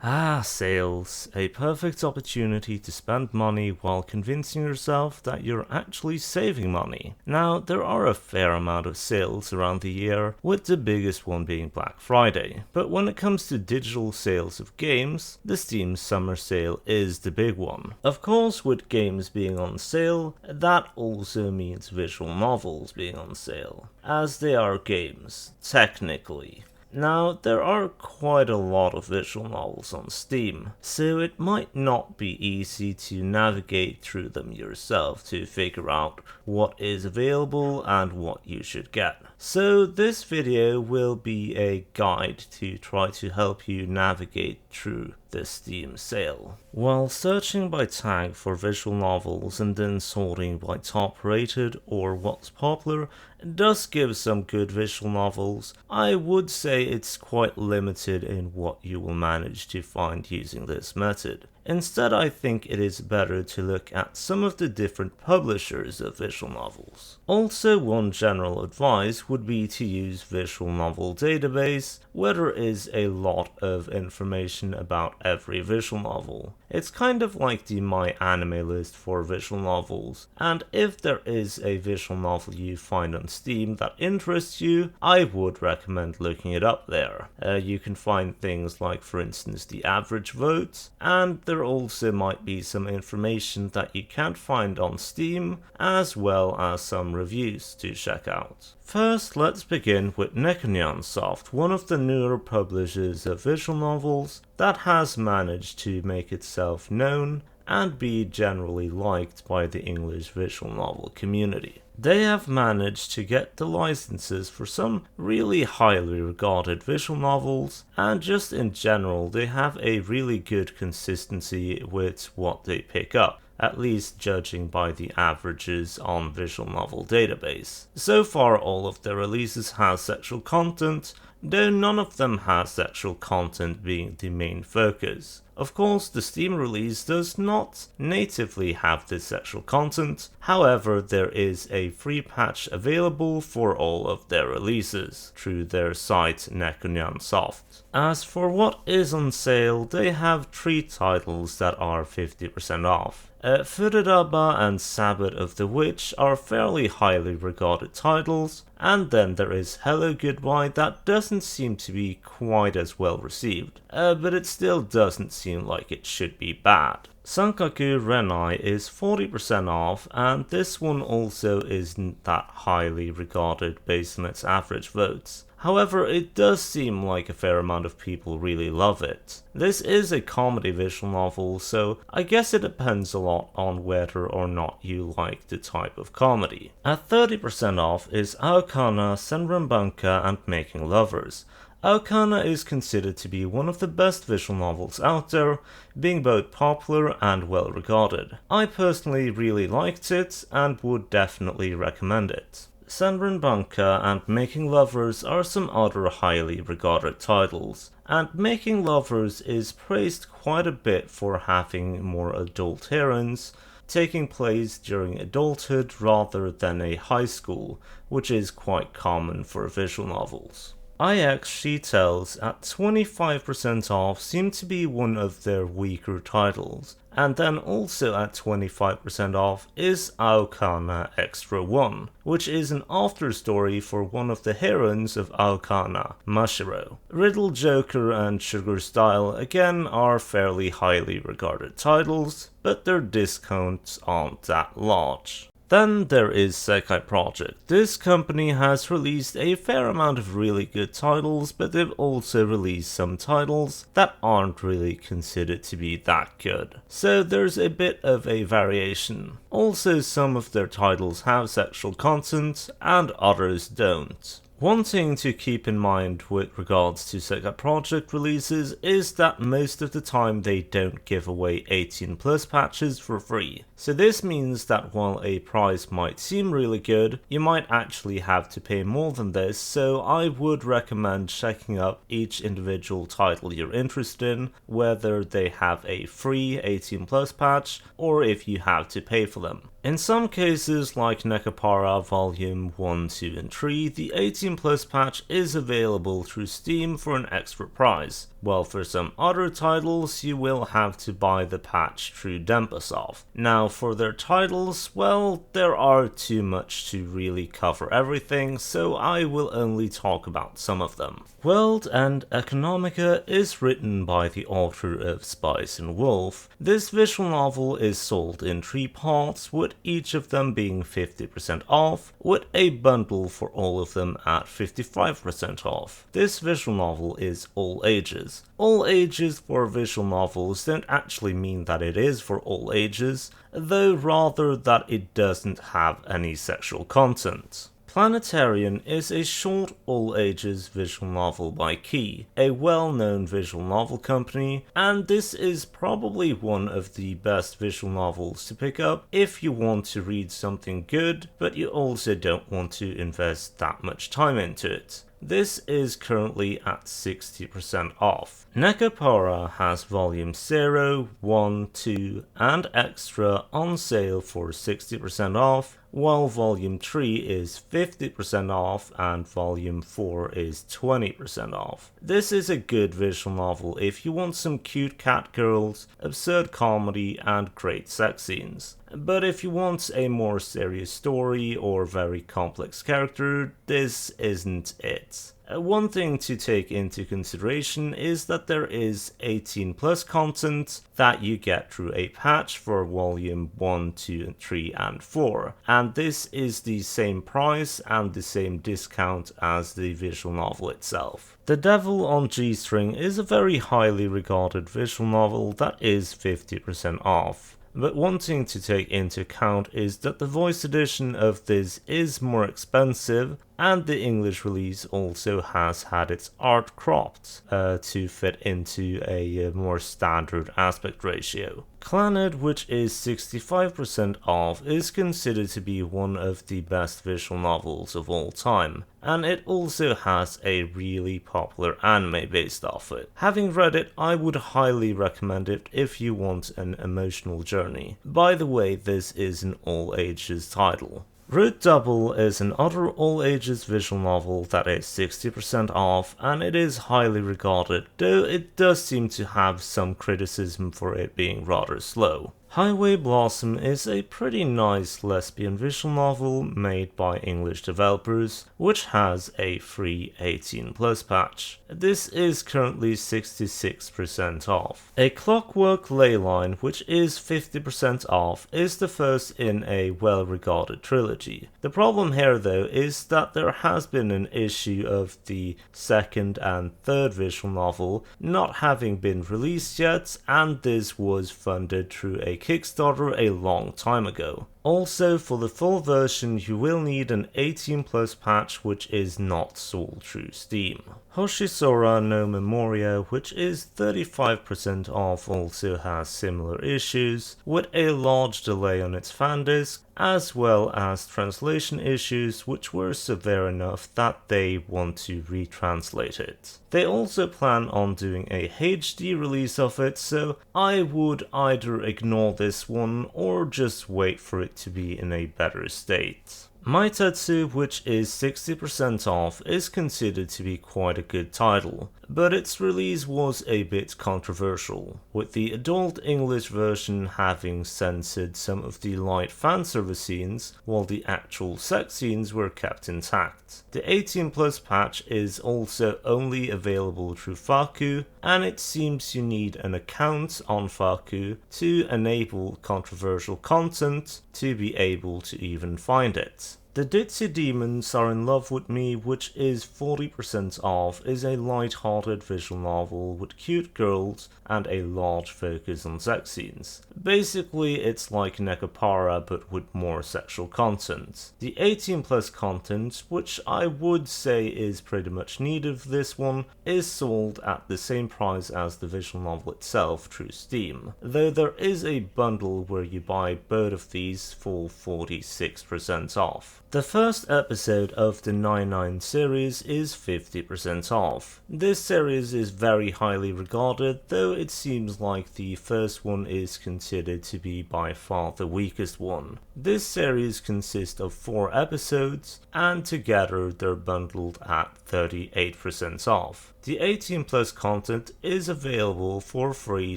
Ah, sales. A perfect opportunity to spend money while convincing yourself that you're actually saving money. Now, there are a fair amount of sales around the year, with the biggest one being Black Friday. But when it comes to digital sales of games, the Steam Summer Sale is the big one. Of course, with games being on sale, that also means visual novels being on sale, as they are games, technically. Now, there are quite a lot of visual novels on Steam, so it might not be easy to navigate through them yourself to figure out what is available and what you should get. So this video will be a guide to try to help you navigate through the Steam sale. While searching by tag for visual novels and then sorting by top rated or what's popular does give some good visual novels, I would say it's quite limited in what you will manage to find using this method. Instead, I think it is better to look at some of the different publishers of visual novels. Also, one general advice would be to use Visual Novel Database, where there is a lot of information about every visual novel. It's kind of like the My Anime list for visual novels, and if there is a visual novel you find on Steam that interests you, I would recommend looking it up there. You can find things like, for instance, the average votes, and there also might be some information that you can't find on Steam, as well as some reviews to check out. First, let's begin with Nekonyansoft, one of the newer publishers of visual novels that has managed to make itself known and be generally liked by the English visual novel community. They have managed to get the licenses for some really highly regarded visual novels, and just in general they have a really good consistency with what they pick up, at least judging by the averages on Visual Novel Database. So far all of their releases have sexual content, though none of them has sexual content being the main focus. Of course, the Steam release does not natively have this sexual content, however there is a free patch available for all of their releases through their site Nekonyansoft. As for what is on sale, they have 3 titles that are 50% off. Furiraba and Sabbath of the Witch are fairly highly regarded titles, and then there is Hello Goodbye that doesn't seem to be quite as well received, but it still doesn't seem like it should be bad. Sankaku Renai is 40% off, and this one also isn't that highly regarded based on its average votes. However, it does seem like a fair amount of people really love it. This is a comedy visual novel, so I guess it depends a lot on whether or not you like the type of comedy. At 30% off is Aokana, Senranbanka and Making Lovers. Aokana is considered to be one of the best visual novels out there, being both popular and well regarded. I personally really liked it and would definitely recommend it. Senranbanka and Making Lovers are some other highly regarded titles, and Making Lovers is praised quite a bit for having more adult heroines, taking place during adulthood rather than a high school, which is quite common for visual novels. IX She Tells at 25% off seem to be one of their weaker titles, and then also at 25% off is Aokana Extra 1, which is an after story for one of the heroines of Aokana, Mashiro. Riddle Joker and Sugar Style again are fairly highly regarded titles, but their discounts aren't that large. Then there is Sekai Project. This company has released a fair amount of really good titles, but they've also released some titles that aren't really considered to be that good. So there's a bit of a variation. Also, some of their titles have sexual content and others don't. One thing to keep in mind with regards to Sekai Project releases is that most of the time they don't give away 18 plus patches for free. So this means that while a price might seem really good, you might actually have to pay more than this, so I would recommend checking up each individual title you're interested in, whether they have a free 18 plus patch or if you have to pay for them. In some cases, like Nekapara Volume 1, 2, and 3, the 18 Plus patch is available through Steam for an extra price, while for some other titles you will have to buy the patch through Chunsoft. Now for their titles, well, there are too much to really cover everything, so I will only talk about some of them. World End Economica is written by the author of Spice and Wolf. This visual novel is sold in 3 parts, with each of them being 50% off, with a bundle for all of them at 55% off. This visual novel is all ages. All ages for visual novels don't actually mean that it is for all ages, though rather that it doesn't have any sexual content. Planetarian is a short all-ages visual novel by Key, a well-known visual novel company, and this is probably one of the best visual novels to pick up if you want to read something good, but you also don't want to invest that much time into it. This is currently at 60% off. Nekapara has volume 0, 1, 2, and extra on sale for 60% off, while volume 3 is 50% off and volume 4 is 20% off. This is a good visual novel if you want some cute cat girls, absurd comedy, and great sex scenes. But if you want a more serious story or very complex character, this isn't it. One thing to take into consideration is that there is 18 plus content that you get through a patch for volume 1, 2, 3, and 4, and this is the same price and the same discount as the visual novel itself. The Devil on G-String is a very highly regarded visual novel that is 50% off. But one thing to take into account is that the voice edition of this is more expensive, and the English release also has had its art cropped to fit into a more standard aspect ratio. Clannad, which is 65% off, is considered to be one of the best visual novels of all time, and it also has a really popular anime based off it. Having read it, I would highly recommend it if you want an emotional journey. By the way, this is an all ages title. Root Double is another all-ages visual novel that is 60% off, and it is highly regarded, though it does seem to have some criticism for it being rather slow. Highway Blossom is a pretty nice lesbian visual novel made by English developers, which has a free 18 plus patch. This is currently 66% off. A Clockwork Leyline, which is 50% off, is the first in a well-regarded trilogy. The problem here though is that there has been an issue of the second and third visual novel not having been released yet, and this was funded through a Kickstarter a long time ago. Also, for the full version you will need an 18 plus patch, which is not sold through Steam. Hoshisora no Memoria, which is 35% off, also has similar issues, with a large delay on its fan disc, as well as translation issues which were severe enough that they want to retranslate it. They also plan on doing a HD release of it, so I would either ignore this one or just wait for it to be in a better state. Maitetsu, which is 60% off, is considered to be quite a good title, but its release was a bit controversial, with the adult English version having censored some of the light fanservice scenes, while the actual sex scenes were kept intact. The 18 plus patch is also only available through Faku, and it seems you need an account on Faku to enable controversial content to be able to even find it. The Ditzy Demons Are in Love With Me, which is 40% off, is a light-hearted visual novel with cute girls and a large focus on sex scenes. Basically, it's like Nekapara but with more sexual content. The 18 plus content, which I would say is pretty much needed for this one, is sold at the same price as the visual novel itself through Steam, though there is a bundle where you buy both of these for 46% off. The first episode of the 99 series is 50% off. This series is very highly regarded, though it seems like the first one is considered to be by far the weakest one. This series consists of 4 episodes, and together they're bundled at 38% off. The 18 plus content is available for free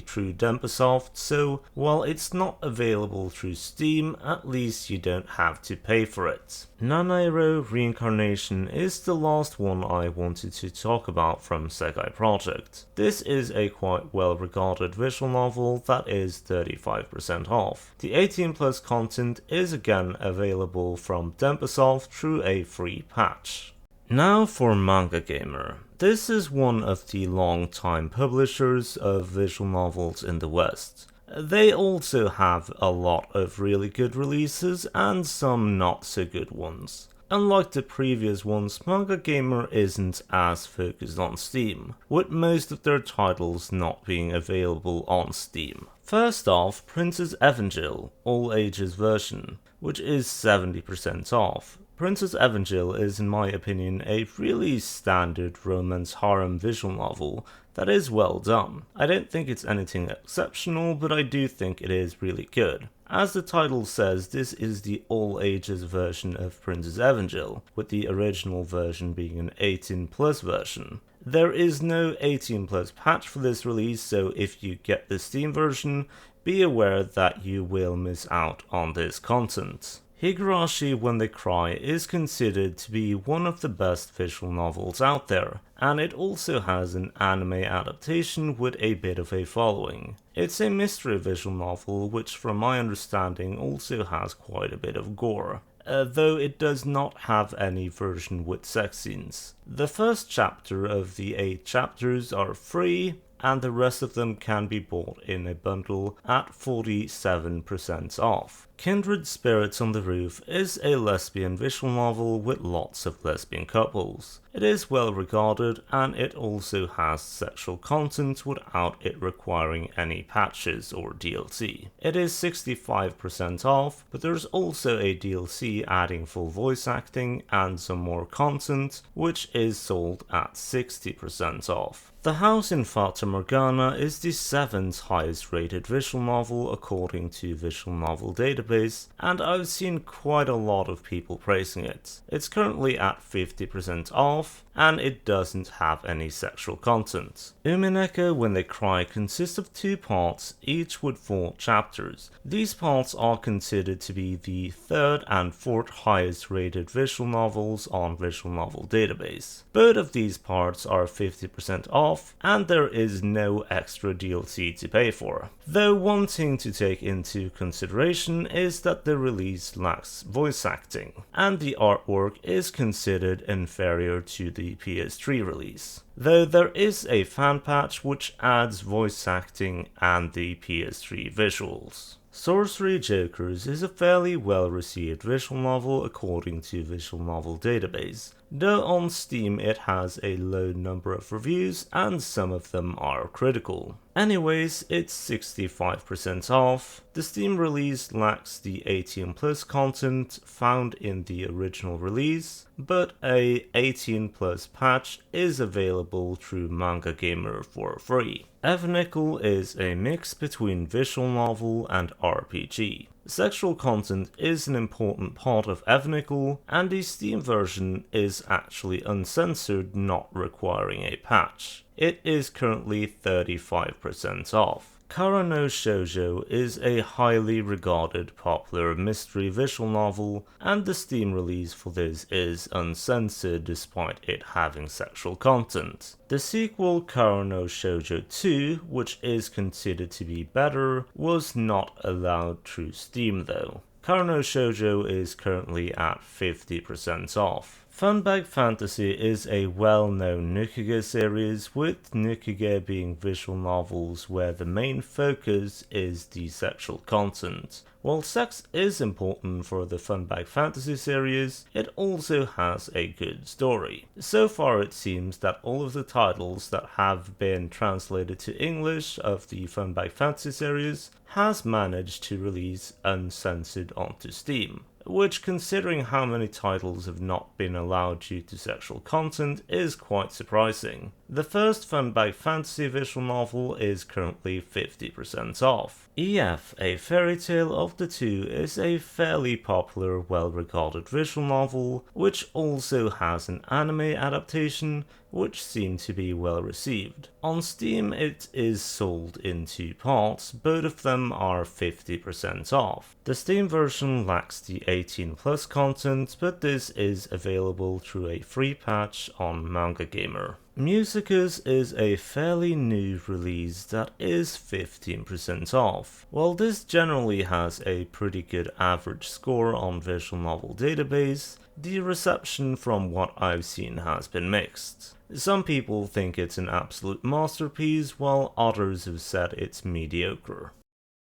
through Chunsoft, so while it's not available through Steam, at least you don't have to pay for it. Nanairo Reincarnation is the last one I wanted to talk about from Sekai Project. This is a quite well regarded visual novel that is 35% off. The 18 plus content is again available from Chunsoft through a free patch. Now for Mangagamer. This is one of the long-time publishers of visual novels in the West. They also have a lot of really good releases and some not so good ones. Unlike the previous ones, Mangagamer isn't as focused on Steam, with most of their titles not being available on Steam. First off, Princess Evangel, all ages version, which is 70% off. Princess Evangel is, in my opinion, a really standard romance harem visual novel that is well done. I don't think it's anything exceptional, but I do think it is really good. As the title says, this is the all-ages version of Princess Evangel, with the original version being an 18 plus version. There is no 18 plus patch for this release, so if you get the Steam version, be aware that you will miss out on this content. Higurashi When They Cry is considered to be one of the best visual novels out there, and it also has an anime adaptation with a bit of a following. It's a mystery visual novel which from my understanding also has quite a bit of gore, though it does not have any version with sex scenes. The first chapter of the 8 chapters are free, and the rest of them can be bought in a bundle at 47% off. Kindred Spirits on the Roof is a lesbian visual novel with lots of lesbian couples. It is well regarded, and it also has sexual content without it requiring any patches or DLC. It is 65% off, but there's also a DLC adding full voice acting and some more content, which is sold at 60% off. The House in Fata Morgana is the 7th highest rated visual novel according to Visual Novel Database, and I've seen quite a lot of people praising it. It's currently at 50% off, and it doesn't have any sexual content. Umineko When They Cry consists of 2 parts, each with 4 chapters. These parts are considered to be the 3rd and 4th highest rated visual novels on Visual Novel Database. Both of these parts are 50% off, and there is no extra DLC to pay for. Though one thing to take into consideration is that the release lacks voice acting, and the artwork is considered inferior to the PS3 release. Though there is a fan patch which adds voice acting and the PS3 visuals. Sorcery Jokers is a fairly well received visual novel according to Visual Novel Database, though on Steam it has a low number of reviews and some of them are critical. Anyways, it's 65% off. The Steam release lacks the 18 plus content found in the original release, but a 18 plus patch is available through Mangagamer for free. Evanical is a mix between visual novel and RPG. Sexual content is an important part of Evanical, and the Steam version is actually uncensored, not requiring a patch. It is currently 35% off. Kara no Shoujo is a highly regarded popular mystery visual novel, and the Steam release for this is uncensored despite it having sexual content. The sequel Kara no Shoujo 2, which is considered to be better, was not allowed through Steam though. Kara no Shoujo is currently at 50% off. Funbag Fantasy is a well-known Nukiga series, with Nukiga being visual novels where the main focus is the sexual content. While sex is important for the Funbag Fantasy series, it also has a good story. So far it seems that all of the titles that have been translated to English of the Funbag Fantasy series has managed to release uncensored onto Steam. which, considering how many titles have not been allowed due to sexual content, is quite surprising. The first Funbag Fantasy visual novel is currently 50% off. EF, A Fairy Tale of the Two, is a fairly popular, well-regarded visual novel, which also has an anime adaptation, which seemed to be well received. On Steam it is sold in 2 parts, both of them are 50% off. The Steam version lacks the 18+ content, but this is available through a free patch on Mangagamer. Musicus is a fairly new release that is 15% off. While this generally has a pretty good average score on Visual Novel Database, the reception from what I've seen has been mixed. Some people think it's an absolute masterpiece, while others have said it's mediocre.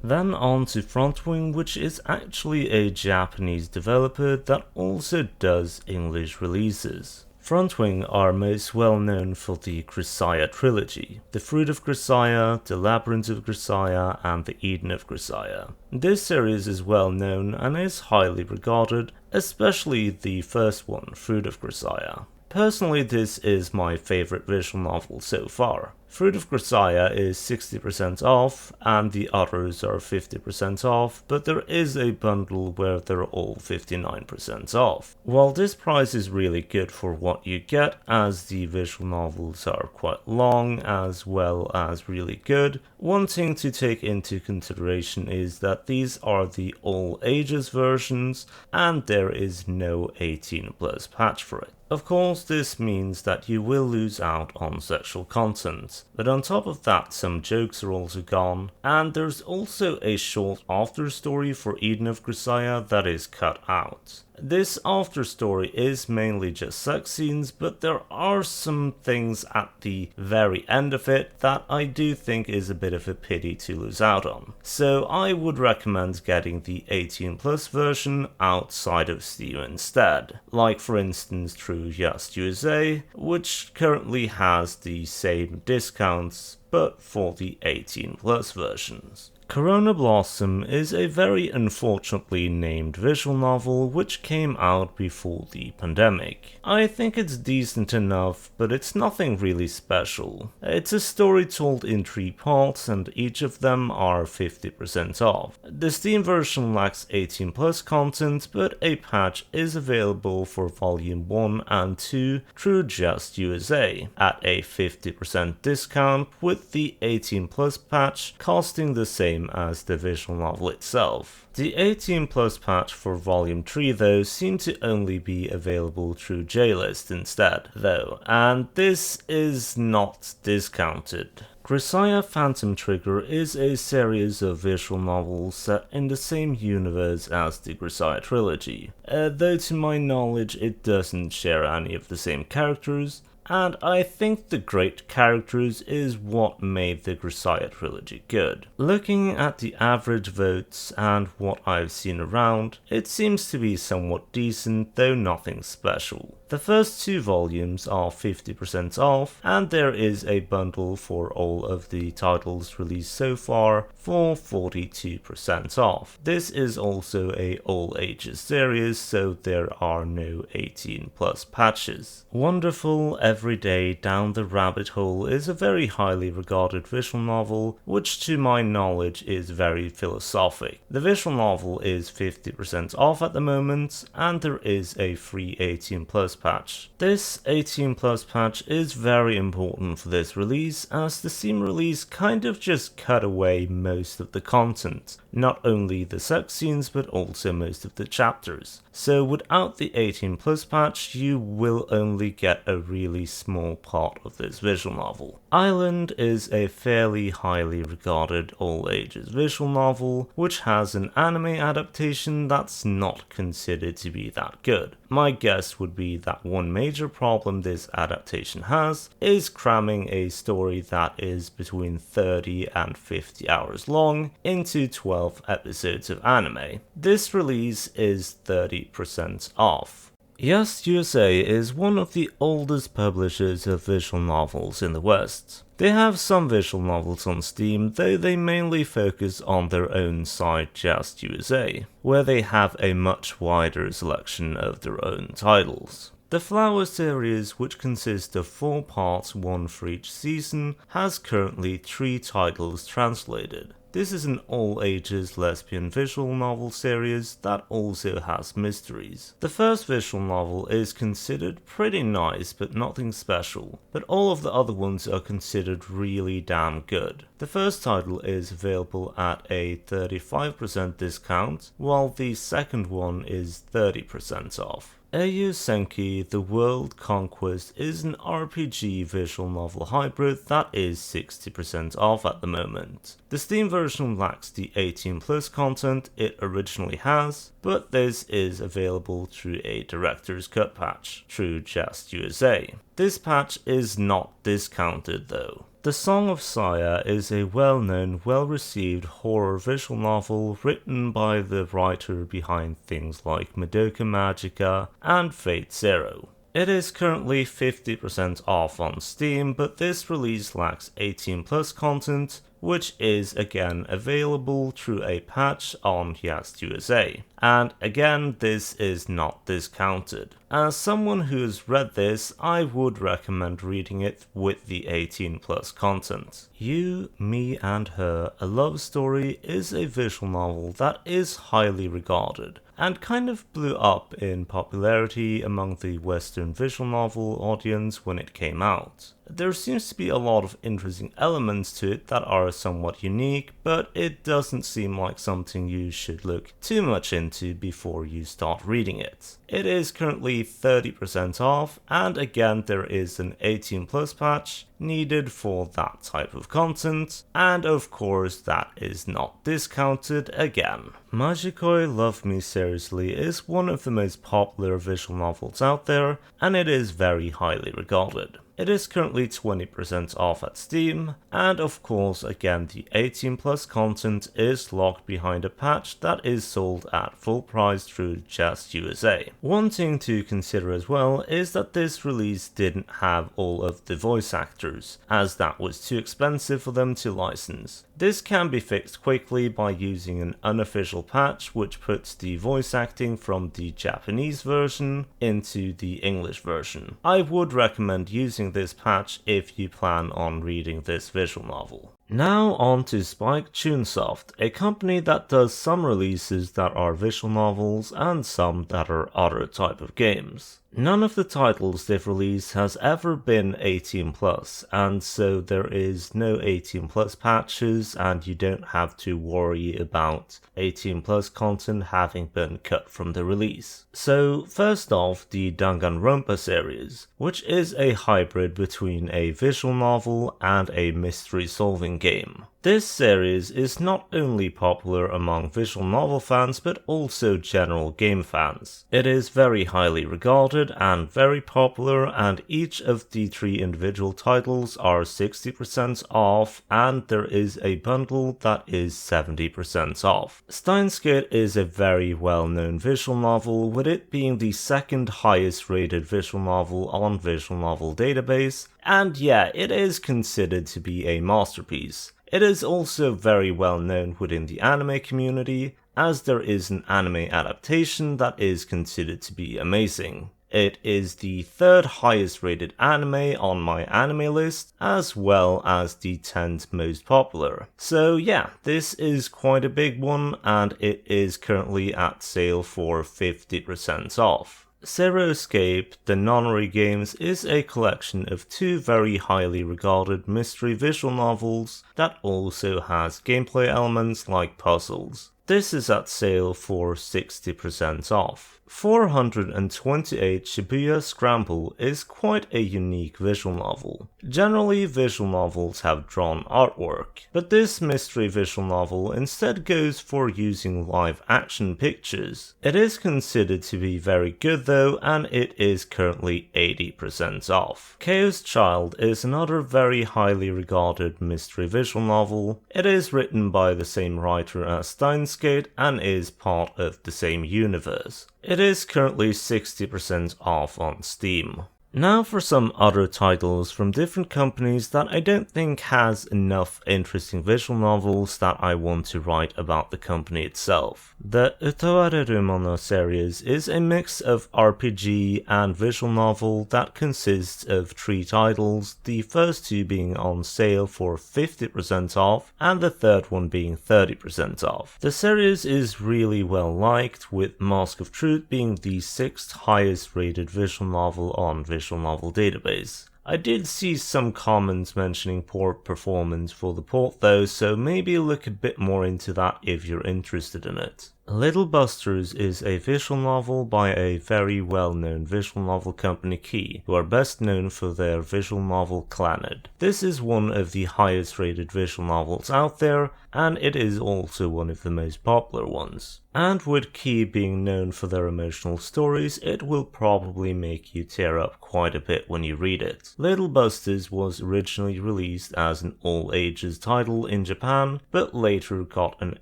Then on to Frontwing, which is actually a Japanese developer that also does English releases. Frontwing are most well known for the Grisaya trilogy, The Fruit of Grisaya, The Labyrinth of Grisaya, and The Eden of Grisaya. This series is well known and is highly regarded, especially the first one, Fruit of Grisaya. Personally, this is my favorite visual novel so far. Fruit of Grisaya is 60% off, and the others are 50% off, but there is a bundle where they're all 59% off. While this price is really good for what you get, as the visual novels are quite long as well as really good, one thing to take into consideration is that these are the all ages versions, and there is no 18+ patch for it. Of course, this means that you will lose out on sexual content, but on top of that, some jokes are also gone, and there's also a short after story for Eden of Grisaya that is cut out. This after story is mainly just sex scenes, but there are some things at the very end of it that I do think is a bit of a pity to lose out on. So I would recommend getting the 18+ version outside of Steam instead, like for instance through Jast USA, which currently has the same discounts but for the 18+ versions. Corona Blossom is a very unfortunately named visual novel which came out before the pandemic. I think it's decent enough, but it's nothing really special. It's a story told in 3 parts and each of them are 50% off. The Steam version lacks 18+ content, but a patch is available for Volume 1 and 2 through Jast USA at a 50% discount, with the 18+ patch costing the same as the visual novel itself. The 18+ patch for Volume 3 though seemed to only be available through JList instead though, and this is not discounted. Grisaya Phantom Trigger is a series of visual novels set in the same universe as the Grisaya trilogy, though to my knowledge it doesn't share any of the same characters, and I think the great characters is what made the Grisaya trilogy good. Looking at the average votes and what I've seen around, it seems to be somewhat decent, though nothing special. The first 2 volumes are 50% off, and there is a bundle for all of the titles released so far for 42% off. This is also a all ages series, so there are no 18+ patches. Wonderful Everyday Down the Rabbit Hole is a very highly regarded visual novel, which to my knowledge is very philosophic. The visual novel is 50% off at the moment, and there is a free 18+ patch. This 18+ patch is very important for this release, as the Steam release kind of just cut away most of the content, not only the sex scenes but also most of the chapters. So without the 18+ patch, you will only get a really small part of this visual novel. Island is a fairly highly regarded all ages visual novel, which has an anime adaptation that's not considered to be that good. My guess would be that one major problem this adaptation has is cramming a story that is between 30 and 50 hours long into 12 episodes of anime. This release is 30% off. Jast USA is one of the oldest publishers of visual novels in the West. They have some visual novels on Steam, though they mainly focus on their own site Jast USA, where they have a much wider selection of their own titles. The Flower series, which consists of 4 parts, one for each season, has currently 3 titles translated. This is an all-ages lesbian visual novel series that also has mysteries. The first visual novel is considered pretty nice but nothing special, but all of the other ones are considered really damn good. The first title is available at a 35% discount, while the second one is 30% off. Eiyou Senki The World Conquest is an RPG visual novel hybrid that is 60% off at the moment. The Steam version lacks the 18+ content it originally has, but this is available through a Director's Cut patch through Jast USA. This patch is not discounted though. The Song of Saya is a well-known, well-received horror visual novel written by the writer behind things like Madoka Magica and Fate Zero. It is currently 50% off on Steam, but this release lacks 18+ content, which is again available through a patch on Jast USA. And again, this is not discounted. As someone who has read this, I would recommend reading it with the 18+ content. You, Me and Her, A Love Story is a visual novel that is highly regarded and kind of blew up in popularity among the Western visual novel audience when it came out. There seems to be a lot of interesting elements to it that are somewhat unique, but it doesn't seem like something you should look too much into before you start reading it. It is currently 30% off, and again there is an 18+ patch needed for that type of content, and of course that is not discounted again. Majikoi Love Me Seriously is one of the most popular visual novels out there, and it is very highly regarded. It is currently 20% off at Steam, and of course again the 18+ content is locked behind a patch that is sold at full price through Jast USA. One thing to consider as well is that this release didn't have all of the voice actors, as that was too expensive for them to license. This can be fixed quickly by using an unofficial patch which puts the voice acting from the Japanese version into the English version. I would recommend using this patch if you plan on reading this visual novel. Now on to Spike Chunsoft, a company that does some releases that are visual novels and some that are other type of games. None of the titles they've released has ever been 18+, and so there is no 18+ patches and you don't have to worry about 18+ content having been cut from the release. So first off, the Danganronpa series, which is a hybrid between a visual novel and a mystery solving game. This series is not only popular among visual novel fans but also general game fans. It is very highly regarded and very popular, and each of the 3 individual titles are 60% off, and there is a bundle that is 70% off. Steins Gate is a very well-known visual novel, with it being the 2nd highest rated visual novel on Visual Novel Database, and yeah, it is considered to be a masterpiece. It is also very well known within the anime community, as there is an anime adaptation that is considered to be amazing. It is the 3rd highest rated anime on my anime list, as well as the 10th most popular. So yeah, this is quite a big one, and it is currently at sale for 50% off. Zero Escape, The Nonary Games is a collection of 2 very highly regarded mystery visual novels that also has gameplay elements like puzzles. This is at sale for 60% off. 428 Shibuya Scramble is quite a unique visual novel. Generally, visual novels have drawn artwork, but this mystery visual novel instead goes for using live action pictures. It is considered to be very good though, and it is currently 80% off. Chaos Child is another very highly regarded mystery visual novel. It is written by the same writer as Steins Gate and is part of the same universe. It is currently 60% off on Steam. Now for some other titles from different companies that I don't think has enough interesting visual novels that I want to write about the company itself. The Utawareru Mono series is a mix of RPG and visual novel that consists of 3 titles, the first 2 being on sale for 50% off and the third one being 30% off. The series is really well liked, with Mask of Truth being the 6th highest rated visual novel on Visual Novel Database. I did see some comments mentioning poor performance for the port though, so maybe look a bit more into that if you're interested in it. Little Busters is a visual novel by a very well-known visual novel company Key, who are best known for their visual novel Clannad. This is one of the highest rated visual novels out there, and it is also one of the most popular ones. And with Key being known for their emotional stories, it will probably make you tear up quite a bit when you read it. Little Busters was originally released as an all-ages title in Japan, but later got an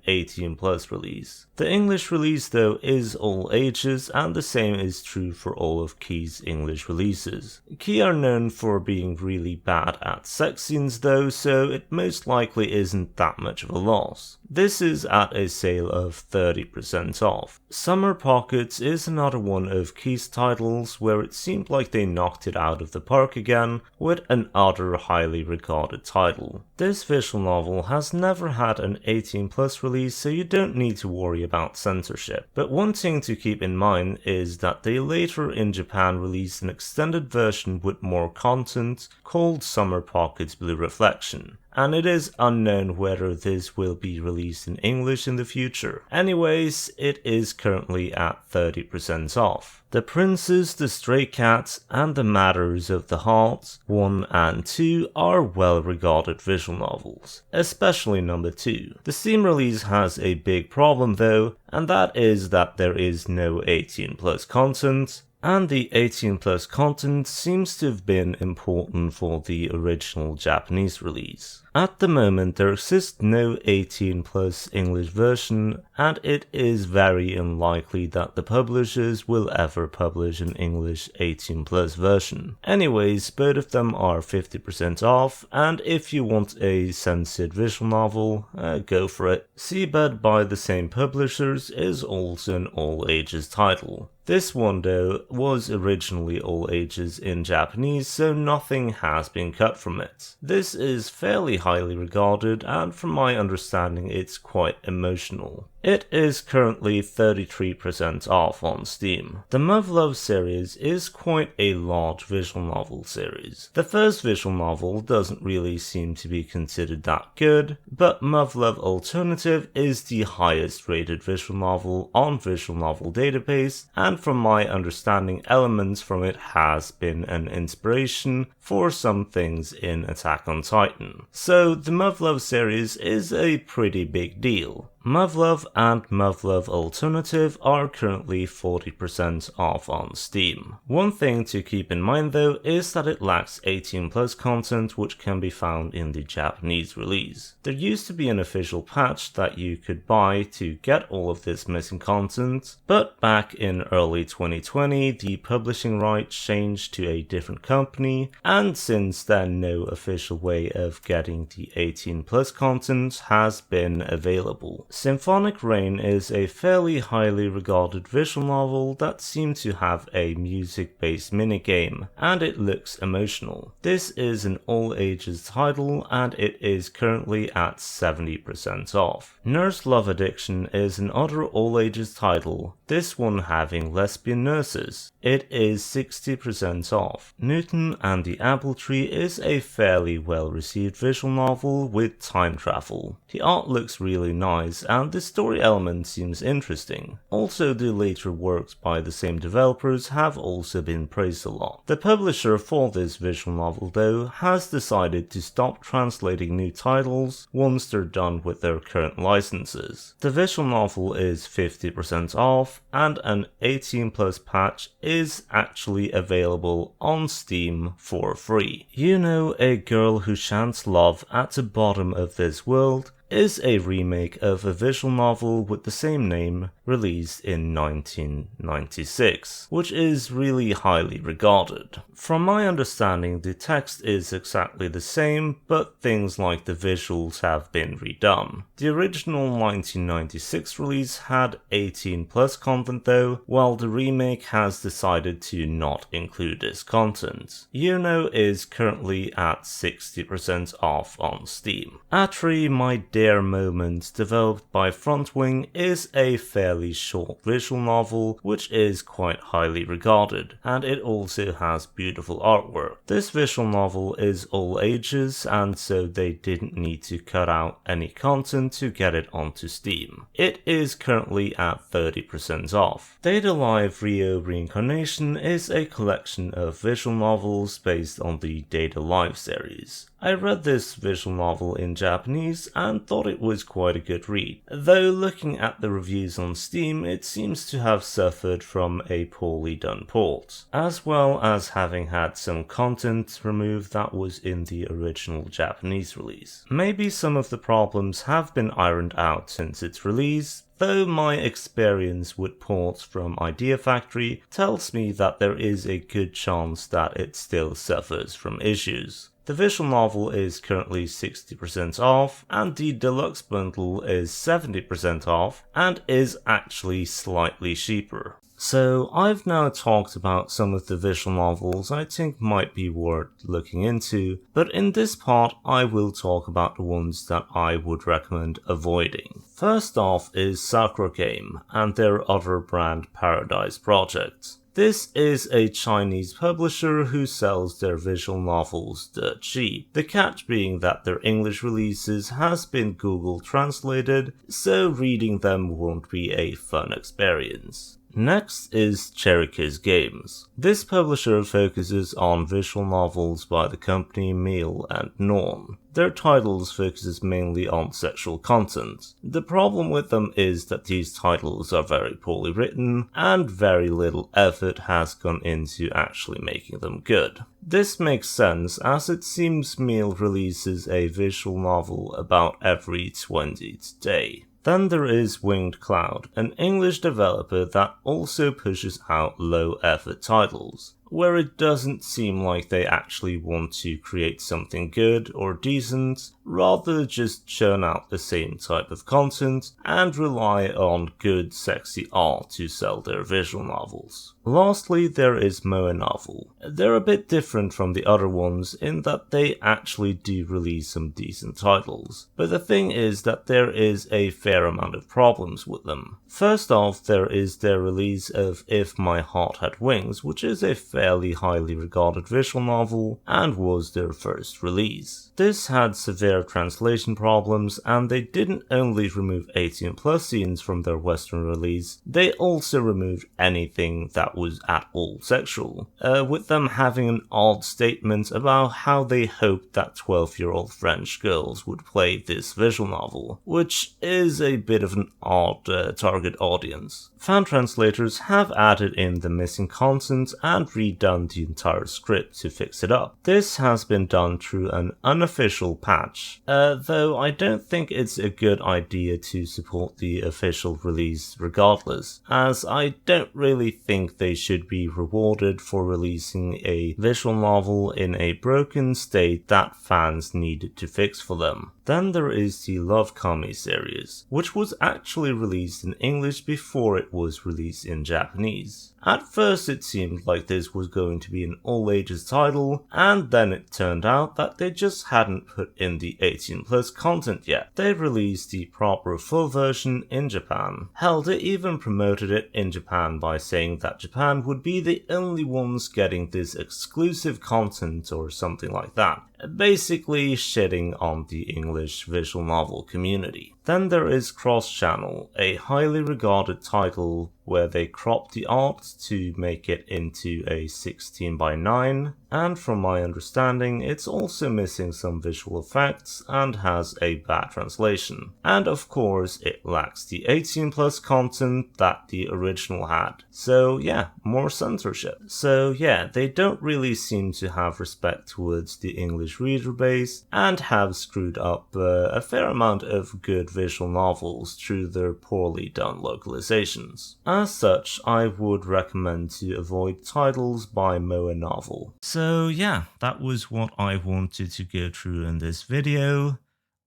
18+ release. The English release though is all ages, and the same is true for all of Key's English releases. Key are known for being really bad at sex scenes though, so it most likely isn't that much of a loss. This is at a sale of 30% off. Summer Pockets is another one of Key's titles where it seemed like they knocked it out of the park again with another highly regarded title. This visual novel has never had an 18+ release, so you don't need to worry about censorship. But one thing to keep in mind is that they later in Japan released an extended version with more content called Summer Pockets Blue Reflection, and it is unknown whether this will be released in English in the future. Anyways, it is currently at 30% off. The Princes, the Stray Cats, and The Matters of the Heart 1 and 2 are well regarded visual novels, especially number 2. The Steam release has a big problem though, and that is that there is no 18+ content, and the 18+ content seems to have been important for the original Japanese release. At the moment there exists no 18+ English version, and it is very unlikely that the publishers will ever publish an English 18+ version. Anyways, both of them are 50% off, and if you want a censored visual novel, go for it. Seabed by the same publishers is also an all ages title. This one though was originally all ages in Japanese, so nothing has been cut from it. This is fairly highly regarded, and from my understanding it's quite emotional. It is currently 33% off on Steam. The Muv-Luv series is quite a large visual novel series. The first visual novel doesn't really seem to be considered that good, but Muv-Luv Alternative is the highest rated visual novel on Visual Novel Database, and from my understanding elements from it has been an inspiration for some things in Attack on Titan. So the Muv-Luv series is a pretty big deal. Muv-Luv and Muv-Luv Alternative are currently 40% off on Steam. One thing to keep in mind though is that it lacks 18+ content, which can be found in the Japanese release. There used to be an official patch that you could buy to get all of this missing content, but back in early 2020 the publishing rights changed to a different company, and since then no official way of getting the 18+ content has been available. Symphonic Rain is a fairly highly regarded visual novel that seems to have a music-based minigame, and it looks emotional. This is an all-ages title, and it is currently at 70% off. Nurse Love Addiction is another all-ages title, this one having lesbian nurses. It is 60% off. Newton and the Apple Tree is a fairly well-received visual novel with time travel. The art looks really nice, and the story element seems interesting. Also, the later works by the same developers have also been praised a lot. The publisher for this visual novel though has decided to stop translating new titles once they're done with their current licenses. The visual novel is 50% off, and an 18+ patch is actually available on Steam for free. You know, a girl who chants love at the bottom of this world, is a remake of a visual novel with the same name released in 1996, which is really highly regarded. From my understanding, the text is exactly the same, but things like the visuals have been redone. The original 1996 release had 18 plus content though, while the remake has decided to not include this content. Yuno is currently at 60% off on Steam. Atri, My Dare Moment, developed by Frontwing, is a fairly short visual novel which is quite highly regarded, and it also has beautiful artwork. This visual novel is all ages, and so they didn't need to cut out any content to get it onto Steam. It is currently at 30% off. Data Live Rio Reincarnation is a collection of visual novels based on the Data Live series. I read this visual novel in Japanese and thought it was quite a good read, though looking at the reviews on Steam it seems to have suffered from a poorly done port, as well as having had some content removed that was in the original Japanese release. Maybe some of the problems have been ironed out since its release, though my experience with ports from Idea Factory tells me that there is a good chance that it still suffers from issues. The visual novel is currently 60% off, and the deluxe bundle is 70% off, and is actually slightly cheaper. So I've now talked about some of the visual novels I think might be worth looking into, but in this part I will talk about the ones that I would recommend avoiding. First off is Sakura Game and their other brand Paradise Project. This is a Chinese publisher who sells their visual novels dirt cheap, the catch being that their English releases has been Google translated, so reading them won't be a fun experience. Next is Cherrykiss Games. This publisher focuses on visual novels by the company Meal and Norn. Their titles focuses mainly on sexual content. The problem with them is that these titles are very poorly written, and very little effort has gone into actually making them good. This makes sense as it seems Meal releases a visual novel about every 20th day. Then there is Winged Cloud, an English developer that also pushes out low-effort titles, where it doesn't seem like they actually want to create something good or decent, rather just churn out the same type of content and rely on good sexy art to sell their visual novels. Lastly, there is Moe Novel. They're a bit different from the other ones in that they actually do release some decent titles, but the thing is that there is a fair amount of problems with them. First off, there is their release of If My Heart Had Wings, which is a fairly highly regarded visual novel and was their first release. This had severe translation problems, and they didn't only remove 18 plus scenes from their Western release, they also removed anything that was at all sexual, with them having an odd statement about how they hoped that 12-year-old French girls would play this visual novel, which is a bit of an odd target audience. Fan translators have added in the missing content and redone the entire script to fix it up. This has been done through an unofficial patch, though I don't think it's a good idea to support the official release regardless, as I don't really think they should be rewarded for releasing a visual novel in a broken state that fans needed to fix for them. Then there is the Love Kami series, which was actually released in English before it was released in Japanese. At first it seemed like this was going to be an all ages title, and then it turned out that they just hadn't put in the 18 plus content yet. They released the proper full version in Japan. Hell, they even promoted it in Japan by saying that Japan would be the only ones getting this exclusive content or something like that. Basically shitting on the English visual novel community. Then there is Cross Channel, a highly regarded title where they cropped the art to make it into a 16:9, and from my understanding it's also missing some visual effects and has a bad translation. And of course it lacks the 18 plus content that the original had. So yeah, more censorship. So yeah, they don't really seem to have respect towards the English reader base and have screwed up a fair amount of good visual novels through their poorly done localizations. As such, I would recommend to avoid titles by Moa Novel. So yeah, that was what I wanted to go through in this video.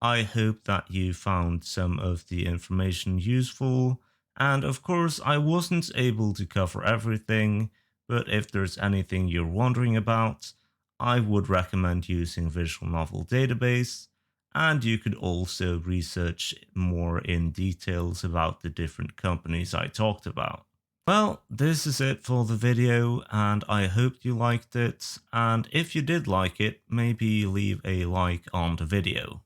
I hope that you found some of the information useful, and of course I wasn't able to cover everything, but if there's anything you're wondering about, I would recommend using Visual Novel Database, and you could also research more in details about the different companies I talked about. Well, this is it for the video, and I hope you liked it, and if you did like it, maybe leave a like on the video.